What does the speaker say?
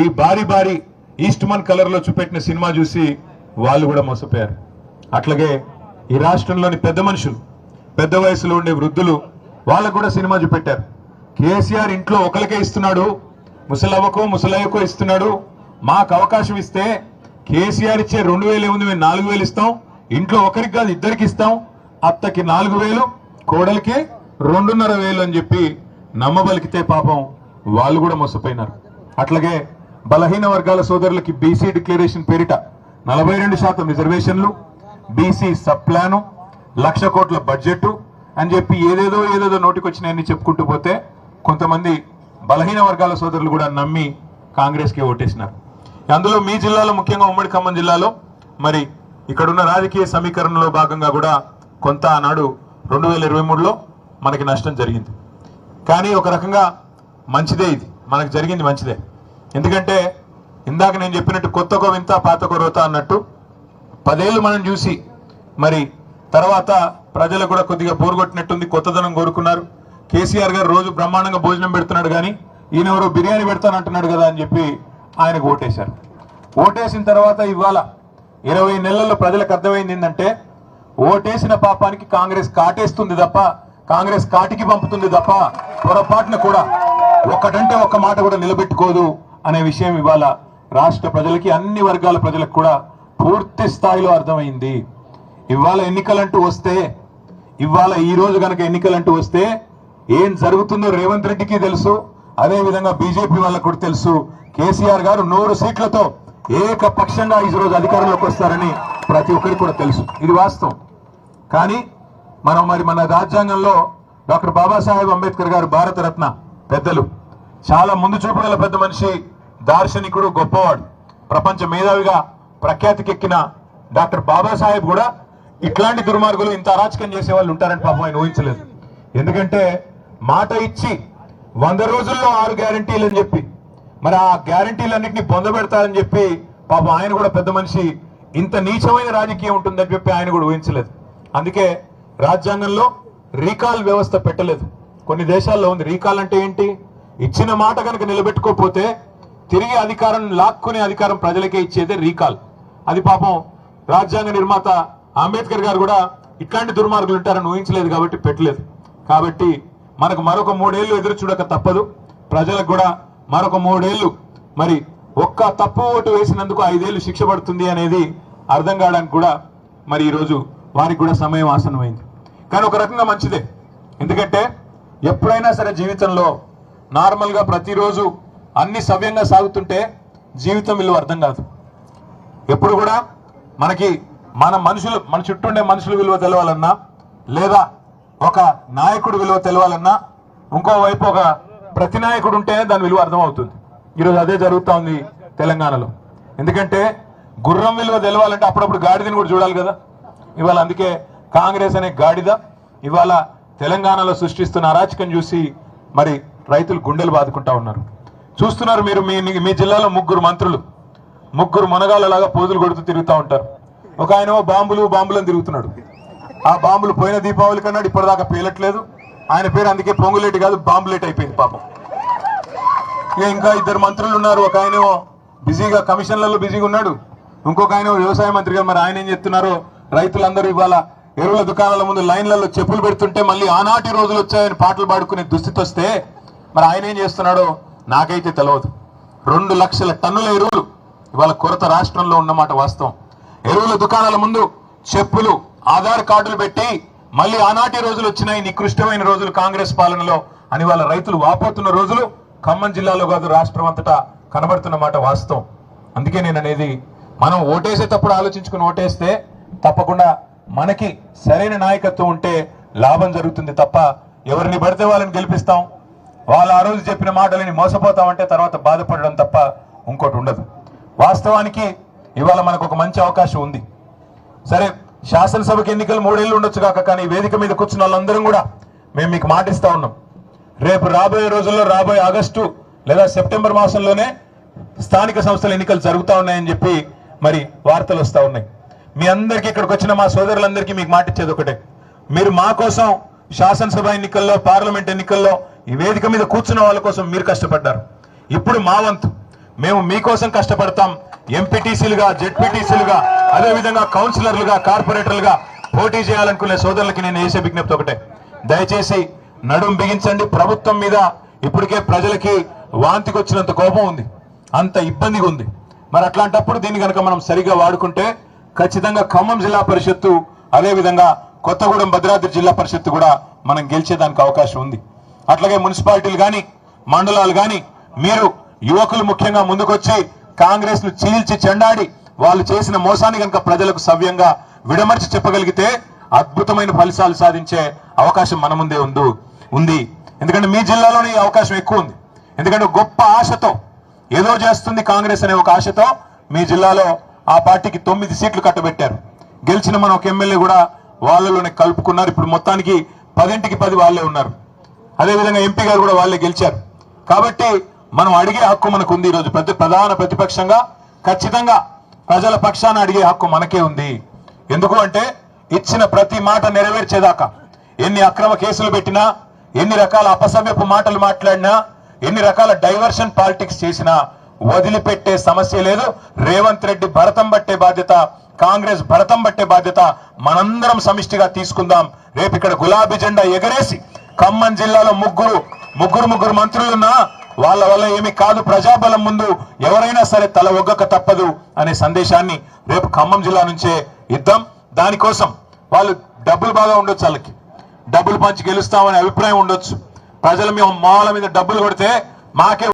ఈ భారీ భారీ ఈస్ట్మన్ కలర్ లో చూపెట్టిన సినిమా చూసి వాళ్ళు కూడా మోసపోయారు. అట్లాగే ఈ రాష్ట్రంలోని పెద్ద మనుషులు, పెద్ద వయసులో ఉండే వృద్ధులు వాళ్ళకు కూడా సినిమా చూపెట్టారు. కేసీఆర్ ఇంట్లో ఒకరికే ఇస్తున్నాడు, ముసలవ్వకో ముసలయ్యకో ఇస్తున్నాడు, మాకు అవకాశం ఇస్తే కేసీఆర్ ఇచ్చే 2000 ఏముంది, మేము 4000 ఇస్తాం, ఇంట్లో ఒకరికి కాదు ఇద్దరికి ఇస్తాం, అత్తకి 4000, కోడలికి 2500 అని చెప్పి నమ్మబలికితే పాపం వాళ్ళు కూడా మోసపోయినారు. అట్లాగే బలహీన వర్గాల సోదరులకి బీసీ డిక్లరేషన్ పేరిట 42% రిజర్వేషన్లు, బీసీ సబ్ ప్లాను, 1,00,000 కోట్ల బడ్జెట్ అని చెప్పి ఏదేదో నోటికొచ్చినాయని చెప్పుకుంటూ పోతే కొంతమంది బలహీన వర్గాల సోదరులు కూడా నమ్మి కాంగ్రెస్కి ఓటేసినారు. అందులో మీ జిల్లాలో, ముఖ్యంగా ఉమ్మడి ఖమ్మం జిల్లాలో మరి ఇక్కడున్న రాజకీయ సమీకరణలో భాగంగా కూడా కొంత ఆనాడు 2023లో మనకి నష్టం జరిగింది. కానీ ఒక రకంగా మంచిదే, ఇది మనకు జరిగింది మంచిదే. ఎందుకంటే ఇందాక నేను చెప్పినట్టు కొత్తకో వింత పాతకో రోత అన్నట్టు 10 ఏళ్ళు మనం చూసి మరి తర్వాత ప్రజలు కూడా కొద్దిగా బోరుగొట్టినట్టుంది, కొత్తదనం కోరుకున్నారు. కేసీఆర్ గారు రోజు బ్రహ్మాండంగా భోజనం పెడుతున్నాడు, కానీ ఈయన ఎవరో బిర్యానీ పెడతానంటున్నాడు కదా అని చెప్పి ఆయనకు ఓటేశారు. ఓటేసిన తర్వాత ఇవాళ 20 నెలల్లో ప్రజలకు అర్థమైంది ఏంటంటే ఓటేసిన పాపానికి కాంగ్రెస్ కాటేస్తుంది తప్ప, కాంగ్రెస్ కాటికి పంపుతుంది తప్ప పొరపాటున కూడా ఒక్కటంటే ఒక్క మాట కూడా నిలబెట్టుకోదు అనే విషయం ఇవాళ రాష్ట్ర ప్రజలకి, అన్ని వర్గాల ప్రజలకు కూడా పూర్తి స్థాయిలో అర్థమైంది. ఇవాళ ఎన్నికలంటూ వస్తే, ఇవాళ ఈ రోజు కనుక ఎన్నికలంటూ వస్తే ఏం జరుగుతుందో రేవంత్ రెడ్డికి తెలుసు, అదే విధంగా బీజేపీ వాళ్ళకు కూడా తెలుసు. కేసీఆర్ గారు 100 సీట్లతో ఏకపక్షంగా ఈ రోజు అధికారంలోకి వస్తారని ప్రతి ఒక్కరికి కూడా తెలుసు, ఇది వాస్తవం. కానీ మన రాజ్యాంగంలో డాక్టర్ బాబాసాహెబ్ అంబేద్కర్ గారు, భారతరత్న పెద్దలు, చాలా ముందు చూపు గల పెద్ద మనిషి, దార్శనికుడు, గొప్పవాడు, ప్రపంచ మేధావిగా ప్రఖ్యాతికెక్కిన డాక్టర్ బాబాసాహెబ్ కూడా ఇట్లాంటి దుర్మార్గులు, ఇంత అరాచకం చేసే వాళ్ళు ఉంటారని పాపం ఆయన ఊహించలేదు. ఎందుకంటే మాట ఇచ్చి 100 రోజుల్లో 6 గ్యారంటీలు అని చెప్పి మరి ఆ గ్యారంటీలన్నింటినీ పొందబెడతారని చెప్పి పాపం ఆయన కూడా పెద్ద మనిషి, ఇంత నీచమైన రాజకీయం ఉంటుందని చెప్పి ఆయన కూడా ఊహించలేదు. అందుకే రాజ్యాంగంలో రీకాల్ వ్యవస్థ పెట్టలేదు. కొన్ని దేశాల్లో ఉంది. రీకాల్ అంటే ఏంటి? ఇచ్చిన మాట కనుక నిలబెట్టుకోకపోతే తిరిగి అధికారం లాక్కునే అధికారం ప్రజలకే ఇచ్చేదే రీకాల్. అది పాపం రాజ్యాంగ నిర్మాత అంబేద్కర్ గారు కూడా ఇట్లాంటి దుర్మార్గులు ఉంటారని ఊహించలేదు కాబట్టి పెట్టలేదు. కాబట్టి మనకు మరొక 3 ఏళ్ళు ఎదురు చూడక తప్పదు. ప్రజలకు కూడా మరొక 3 ఏళ్ళు, మరి ఒక్క తప్పు ఓటు వేసినందుకు 5 ఏళ్ళు శిక్ష పడుతుంది అనేది అర్థం కావడానికి కూడా మరి ఈరోజు వారికి కూడా సమయం ఆసన్నమైంది. కానీ ఒక రకంగా మంచిదే. ఎందుకంటే ఎప్పుడైనా సరే జీవితంలో నార్మల్గా ప్రతిరోజు అన్ని సవ్యంగా సాగుతుంటే జీవితం విలువ అర్థం కాదు. ఎప్పుడు కూడా మనకి మన చుట్టూ ఉండే మనుషుల విలువ తెలవాలన్నా, లేదా ఒక నాయకుడు విలువ తెలవాలన్నా, ఇంకోవైపు ఒక ప్రతినాయకుడు ఉంటేనే దాని విలువ అర్థం అవుతుంది. ఈరోజు అదే జరుగుతూ ఉంది తెలంగాణలో. ఎందుకంటే గుర్రం విలువ తెలవాలంటే అప్పుడప్పుడు గాడిదని కూడా చూడాలి కదా. ఇవాళ అందుకే కాంగ్రెస్ అనే గాడిద ఇవాళ తెలంగాణలో సృష్టిస్తున్న అరాచకం చూసి మరి రైతులు గుండెలు బాదుకుంటా ఉన్నారు. చూస్తున్నారు మీరు, మీ జిల్లాలో 3 మంత్రులు 3 మునగాళ్ళలాగా పోజులు కొడుతూ తిరుగుతూ ఉంటారు. ఒక ఆయన బాంబులను తిరుగుతున్నాడు. ఆ బాంబులు పోయిన దీపావళి కన్నాడు, ఇప్పటిదాకా పేలట్లేదు. ఆయన పేరు అందుకే పొంగులేటి కాదు, బాంబులేట్ అయిపోయింది పాపం. ఇంకా 2 మంత్రులు ఉన్నారు. ఒక ఆయన బిజీగా కమిషన్లలో బిజీగా ఉన్నాడు, ఇంకొక ఆయన వ్యవసాయ మంత్రిగా. మరి ఆయన ఏం చెప్తున్నారో, రైతులందరూ ఇవాళ ఎరువుల దుకాణాల ముందు లైన్లలో చెప్పులు పెడుతుంటే మళ్ళీ ఆనాటి రోజులు వచ్చాయని పాటలు పాడుకునే దుస్థితి వస్తే మరి ఆయన ఏం చేస్తున్నాడో నాకైతే తెలియదు. 2 లక్షల టన్నుల ఎరువులు ఇవాళ కొరత రాష్ట్రంలో ఉన్నమాట వాస్తవం. ఎరువుల దుకాణాల ముందు చెప్పులు, ఆధార్ కార్డులు పెట్టి మళ్ళీ ఆనాటి రోజులు వచ్చినాయి, నికృష్టమైన రోజులు కాంగ్రెస్ పాలనలో అని వాళ్ళ రైతులు వాపోతున్న రోజులు ఖమ్మం జిల్లాలో కాదు, రాష్ట్రం అంతటా కనబడుతున్న మాట వాస్తవం. అందుకే నేను అనేది, మనం ఓటేసేటప్పుడు ఆలోచించుకుని ఓటేస్తే తప్పకుండా మనకి సరైన నాయకత్వం ఉంటే లాభం జరుగుతుంది తప్ప ఎవరిని పడితే వాళ్ళని గెలిపిస్తాం, వాళ్ళు ఆ రోజు చెప్పిన మాటలని మోసపోతామంటే తర్వాత బాధపడడం తప్ప ఇంకోటి ఉండదు. వాస్తవానికి ఇవాళ మనకు ఒక మంచి అవకాశం ఉంది. సరే, శాసనసభకి ఎన్నికలు 3 ఏళ్ళు ఉండొచ్చు కాక, కానీ వేదిక మీద కూర్చున్న వాళ్ళందరం కూడా మేము మీకు మాటిస్తా ఉన్నాం. రేపు రాబోయే రోజుల్లో, రాబోయే ఆగస్టు లేదా సెప్టెంబర్ మాసంలోనే స్థానిక సంస్థల ఎన్నికలు జరుగుతూ ఉన్నాయని చెప్పి మరి వార్తలు వస్తూ ఉన్నాయి. మీ అందరికీ, ఇక్కడికి వచ్చిన మా సోదరులందరికీ మీకు మాటిచ్చేది ఒకటే, మీరు మా కోసం శాసనసభ ఎన్నికల్లో, పార్లమెంట్ ఎన్నికల్లో ఈ వేదిక మీద కూర్చున్న వాళ్ళ కోసం మీరు కష్టపడ్డారు. ఇప్పుడు మా వంతు మేము మీకోసం కష్టపడతాం. ఎంపీటీసీలుగా, జెడ్పీటీసీలుగా, అదేవిధంగా కౌన్సిలర్లుగా, కార్పొరేటర్లుగా పోటీ చేయాలనుకునే సోదరులకి నేను చేసే విజ్ఞప్తి ఒకటే, దయచేసి నడుం బిగించండి. ప్రభుత్వం మీద ఇప్పటికే ప్రజలకి వాంతికి వచ్చినంత కోపం ఉంది, అంత ఇబ్బందిగా ఉంది. మరి అట్లాంటప్పుడు దీన్ని కనుక మనం సరిగా వాడుకుంటే ఖచ్చితంగా ఖమ్మం జిల్లా పరిషత్తు, అదేవిధంగా కొత్తగూడెం భద్రాద్రి జిల్లా పరిషత్తు కూడా మనం గెలిచేదానికి అవకాశం ఉంది. అట్లాగే మున్సిపాలిటీలు కానీ, మండలాలు కానీ మీరు యువకులు ముఖ్యంగా ముందుకొచ్చి కాంగ్రెస్ ను చీల్చి చెండాడి వాళ్ళు చేసిన మోసాన్ని కనుక ప్రజలకు సవ్యంగా విడమర్చి చెప్పగలిగితే అద్భుతమైన ఫలితాలు సాధించే అవకాశం మన ముందే ఉంది. ఎందుకంటే మీ జిల్లాలోనే ఈ అవకాశం ఎక్కువ ఉంది. ఎందుకంటే గొప్ప ఆశతో ఏదో చేస్తుంది కాంగ్రెస్ అనే ఒక ఆశతో మీ జిల్లాలో ఆ పార్టీకి 9 సీట్లు కట్టబెట్టారు. గెలిచిన మన ఒక ఎమ్మెల్యే కూడా వాళ్ళలోనే కలుపుకున్నారు. ఇప్పుడు మొత్తానికి 10కి 10 వాళ్ళే ఉన్నారు. అదేవిధంగా ఎంపీ గారు కూడా వాళ్ళే గెలిచారు. కాబట్టి మనం అడిగే హక్కు మనకు ఉంది. ఈరోజు ప్రధాన ప్రతిపక్షంగా ఖచ్చితంగా ప్రజల పక్షాన అడిగే హక్కు మనకే ఉంది. ఎందుకు అంటే ఇచ్చిన ప్రతి మాట నెరవేర్చేదాకా ఎన్ని అక్రమ కేసులు పెట్టినా, ఎన్ని రకాల అపసవ్యపు మాటలు మాట్లాడినా, ఎన్ని రకాల డైవర్షన్ పాలిటిక్స్ చేసినా వదిలిపెట్టే సమస్య లేదు. రేవంత్ రెడ్డి భరతం పట్టే బాధ్యత, కాంగ్రెస్ భరతం పట్టే బాధ్యత మనందరం సమిష్టిగా తీసుకుందాం. రేపు ఇక్కడ గులాబీ జెండా ఎగరేసి ఖమ్మం జిల్లాలో ముగ్గురు మంత్రులున్నా వాళ్ళ వల్ల ఏమి కాదు, ప్రజాబలం ముందు ఎవరైనా సరే తల ఒగ్గక తప్పదు అనే సందేశాన్ని రేపు ఖమ్మం జిల్లా నుంచే ఇద్దాం. దానికోసం వాళ్ళు డబ్బులు బాగా ఉండొచ్చు, వాళ్ళకి డబ్బులు పంచి గెలుస్తామనే అభిప్రాయం ఉండొచ్చు. ప్రజలు మేము మాల మీద డబ్బులు కొడితే మాకే